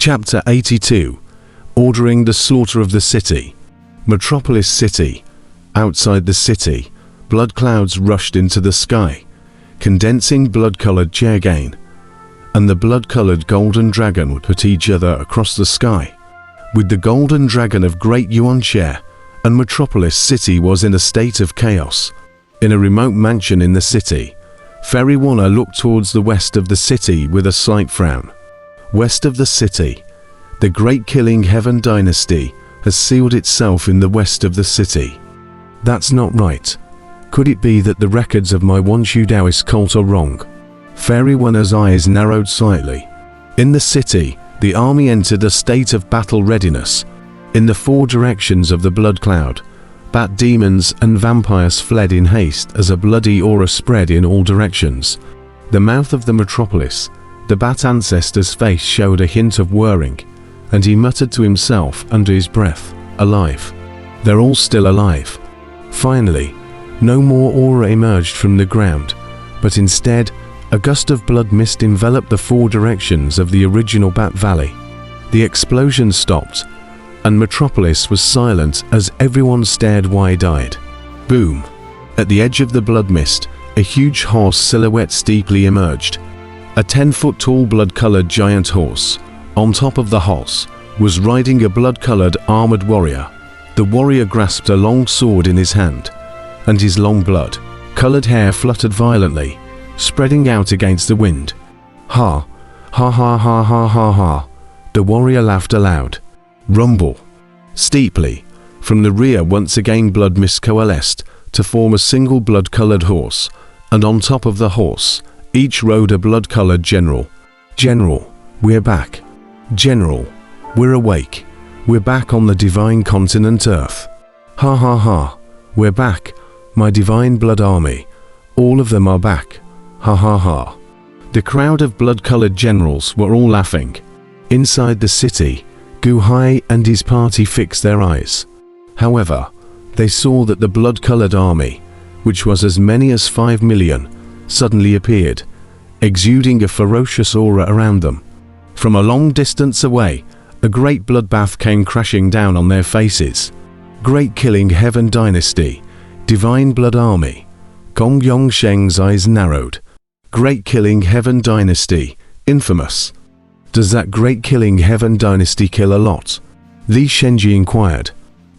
Chapter 82. Ordering the slaughter of the city. Metropolis City. Outside the city, blood clouds rushed into the sky, condensing blood-colored Chairgain, and the blood-colored golden dragon would put each other across the sky. With the golden dragon of Great Yuan Chair, and Metropolis City was in a state of chaos. In a remote mansion in the city, Fairy Wanna looked towards the west of the city with a slight frown. West of the city, the Great Killing Heaven dynasty has sealed itself in the west of the city. That's not right. Could it be that the records of my Wanshu Taoist cult are wrong? Fairy Wanna's eyes narrowed slightly. In the city, the army entered a state of battle readiness. In the four directions of the blood cloud, bat demons and vampires fled in haste as a bloody aura spread in all directions. The mouth of the metropolis, the bat ancestor's face showed a hint of whirring, and he muttered to himself under his breath, "Alive. They're all still alive." Finally, no more aura emerged from the ground, but instead, a gust of blood mist enveloped the four directions of the original Bat Valley. The explosion stopped, and Metropolis was silent as everyone stared wide-eyed. Boom! At the edge of the blood mist, a huge horse silhouette steeply emerged. A 10-foot-tall blood-colored giant horse. On top of the horse was riding a blood-colored armored warrior. The warrior grasped a long sword in his hand, and his long blood-colored hair fluttered violently, spreading out against the wind. Ha! Ha ha ha ha ha ha! The warrior laughed aloud. Rumble! Steeply, from the rear once again blood mist coalesced to form a single blood-colored horse, and on top of the horse, each rode a blood-colored general. General, we're back. General, we're awake. We're back on the divine continent Earth. Ha ha ha, we're back, my divine blood army. All of them are back. Ha ha ha. The crowd of blood-colored generals were all laughing. Inside the city, Gu Hai and his party fixed their eyes. However, they saw that the blood-colored army, which was as many as 5 million, suddenly appeared, exuding a ferocious aura around them. From a long distance away, a great bloodbath came crashing down on their faces. Great Killing Heaven Dynasty, Divine Blood Army. Gong Yongsheng's eyes narrowed. Great Killing Heaven Dynasty, infamous. Does that Great Killing Heaven Dynasty kill a lot? Li Shenji inquired.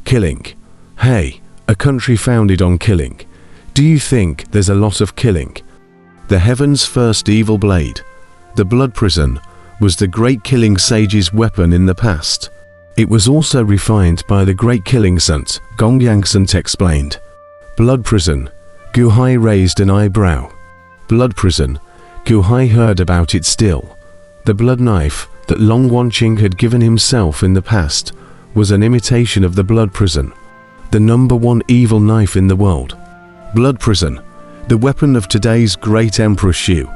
Killing. Hey, a country founded on killing. Do you think there's a lot of killing? The Heaven's first evil blade, the Blood Prison, was the Great Killing Sage's weapon in the past. It was also refined by the Great Killing Sant, Gong Yangsant explained. Blood Prison. Gu Hai raised an eyebrow. Blood Prison. Gu Hai heard about it still. The blood knife that Long Wanqing had given himself in the past was an imitation of the Blood Prison, the #1 evil knife in the world. Blood Prison, the weapon of today's great Emperor Xu.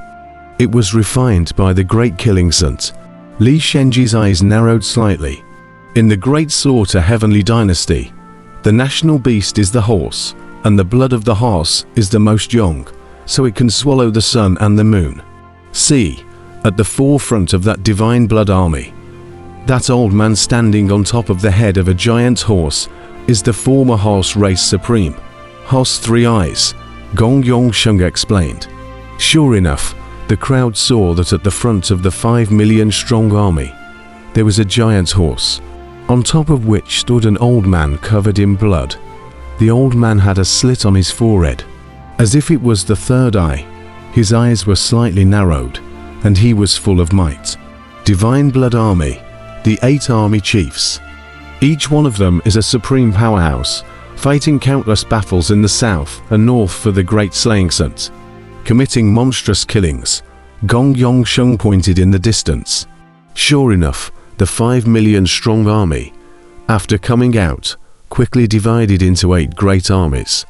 It was refined by the Great Killing Sant. Li Shenji's eyes narrowed slightly. In the Great Slaughter Heavenly Dynasty, the national beast is the horse, and the blood of the horse is the most young, so it can swallow the sun and the moon. See, at the forefront of that divine blood army, that old man standing on top of the head of a giant horse is the former horse race supreme. Horse 3 eyes, Gong Yongsheng explained. Sure enough, the crowd saw that at the front of the 5 million strong army, there was a giant horse, on top of which stood an old man covered in blood. The old man had a slit on his forehead, as if it was the third eye. His eyes were slightly narrowed, and he was full of might. Divine Blood Army, the 8 army chiefs. Each one of them is a supreme powerhouse, fighting countless battles in the south and north for the Great Slaying Sant, committing monstrous killings. Gong Yongsheng pointed in the distance. Sure enough, the 5 million strong army, after coming out, quickly divided into 8 great armies.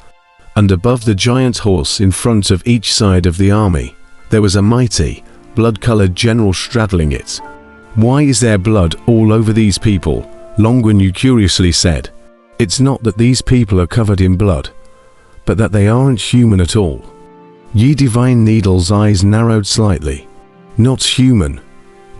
And above the giant horse in front of each side of the army, there was a mighty, blood-colored general straddling it. Why is there blood all over these people? Longwen curiously said. It's not that these people are covered in blood, but that they aren't human at all. Yi Divine Needle's eyes narrowed slightly. Not human.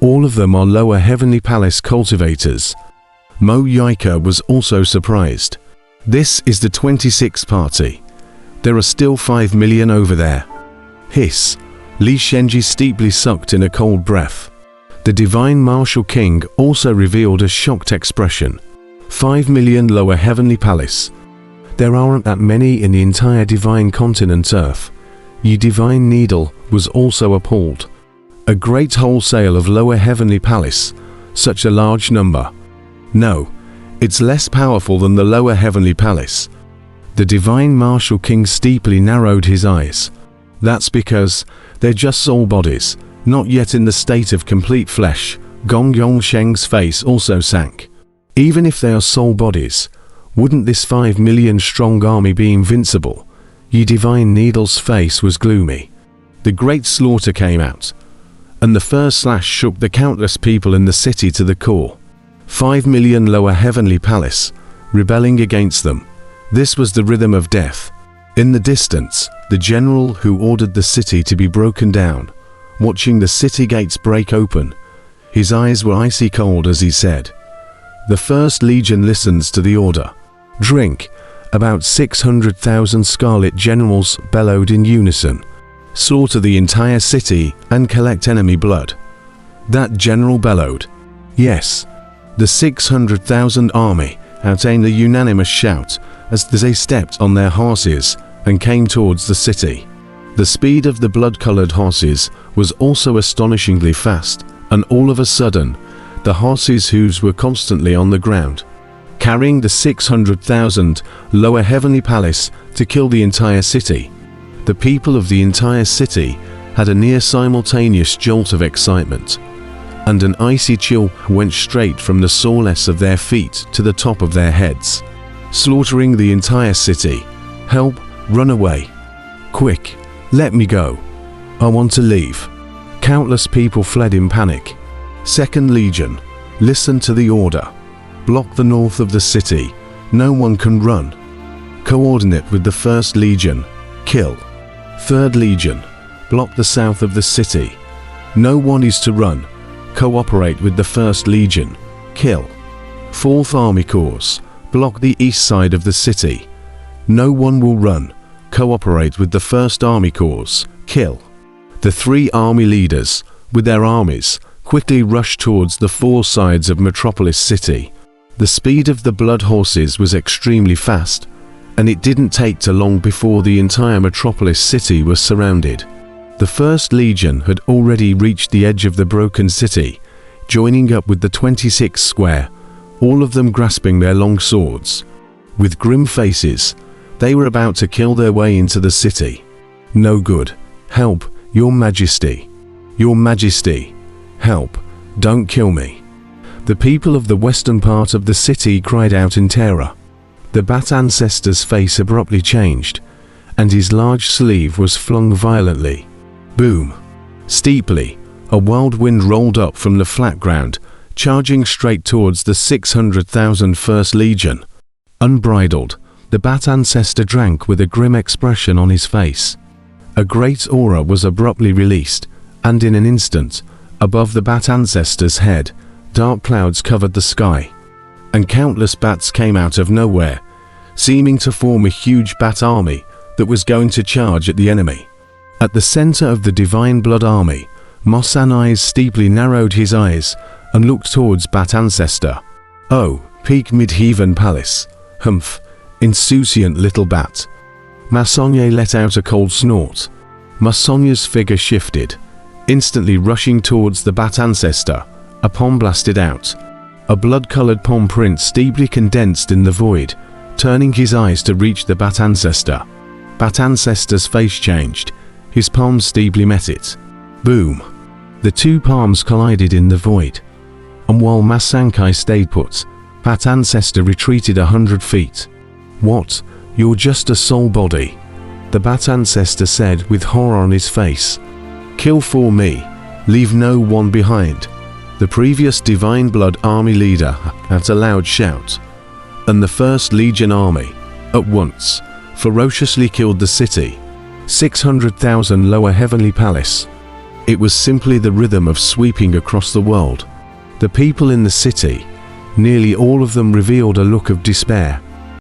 All of them are lower heavenly palace cultivators. Mo Yaika was also surprised. This is the 26th party. There are still 5 million over there. Hiss. Li Shenji steeply sucked in a cold breath. The Divine Martial King also revealed a shocked expression. 5 million lower heavenly palace. There aren't that many in the entire divine continent Earth. Ye Divine Needle was also appalled. A great wholesale of lower heavenly palace. Such a large number. No, it's less powerful than the lower heavenly palace. The Divine Martial King steeply narrowed his eyes. That's because they're just soul bodies, not yet in the state of complete flesh. Gong Yongsheng's face also sank. Even if they are soul bodies, wouldn't this 5 million strong army be invincible? Ye Divine Needle's face was gloomy. The great slaughter came out, and the first slash shook the countless people in the city to the core. 5 million lower heavenly palace, rebelling against them. This was the rhythm of death. In the distance, the general who ordered the city to be broken down, watching the city gates break open. His eyes were icy cold as he said, "The First Legion listens to the order. Drink." About 600,000 Scarlet Generals bellowed in unison. "Slaughter the entire city and collect enemy blood." That general bellowed. Yes, the 600,000 army attained a unanimous shout as they stepped on their horses and came towards the city. The speed of the blood-colored horses was also astonishingly fast, and all of a sudden, the horses' hooves were constantly on the ground, carrying the 600,000 lower heavenly palace to kill the entire city. The people of the entire city had a near simultaneous jolt of excitement, and an icy chill went straight from the soles of their feet to the top of their heads. Slaughtering the entire city. Help, run away. Quick, let me go. I want to leave. Countless people fled in panic. Second Legion, listen to the order. Block the north of the city. No one can run. Coordinate with the First Legion. Kill. Third Legion, block the south of the city. No one is to run. Cooperate with the First Legion. Kill. Fourth Army Corps, block the east side of the city. No one will run. Cooperate with the First Army Corps. Kill. The 3 army leaders, with their armies, quickly rushed towards the 4 sides of Metropolis City. The speed of the blood horses was extremely fast, and it didn't take too long before the entire Metropolis City was surrounded. The First Legion had already reached the edge of the broken city, joining up with the 26th square, all of them grasping their long swords. With grim faces, they were about to kill their way into the city. No good. Help, Your Majesty. Your Majesty. Help, don't kill me. The people of the western part of the city cried out in terror. The Bat Ancestor's face abruptly changed, and his large sleeve was flung violently. Boom! Steeply, a wild wind rolled up from the flat ground, charging straight towards the 600,000 First Legion. Unbridled, the Bat Ancestor drank with a grim expression on his face. A great aura was abruptly released, and in an instant, above the Bat Ancestor's head, dark clouds covered the sky, and countless bats came out of nowhere, seeming to form a huge bat army that was going to charge at the enemy. At the center of the Divine Blood Army, Mosanai's steeply narrowed his eyes and looked towards Bat Ancestor. "Oh, peak Midheaven Palace. Humph, insouciant little bat." Masonye let out a cold snort. Masonye's figure shifted, instantly rushing towards the Bat Ancestor. A palm blasted out. A blood-colored palm print steeply condensed in the void, turning his eyes to reach the Bat Ancestor. Bat Ancestor's face changed. His palms steeply met it. Boom! The 2 palms collided in the void, and while Masankai stayed put, Bat Ancestor retreated 100 feet. "What? You're just a soul body," the Bat Ancestor said with horror on his face. "Kill for me. Leave no one behind." The previous Divine Blood Army leader at a loud shout, and the First Legion Army, at once, ferociously killed the city. 600,000 lower heavenly palace. It was simply the rhythm of sweeping across the world. The people in the city, nearly all of them revealed a look of despair,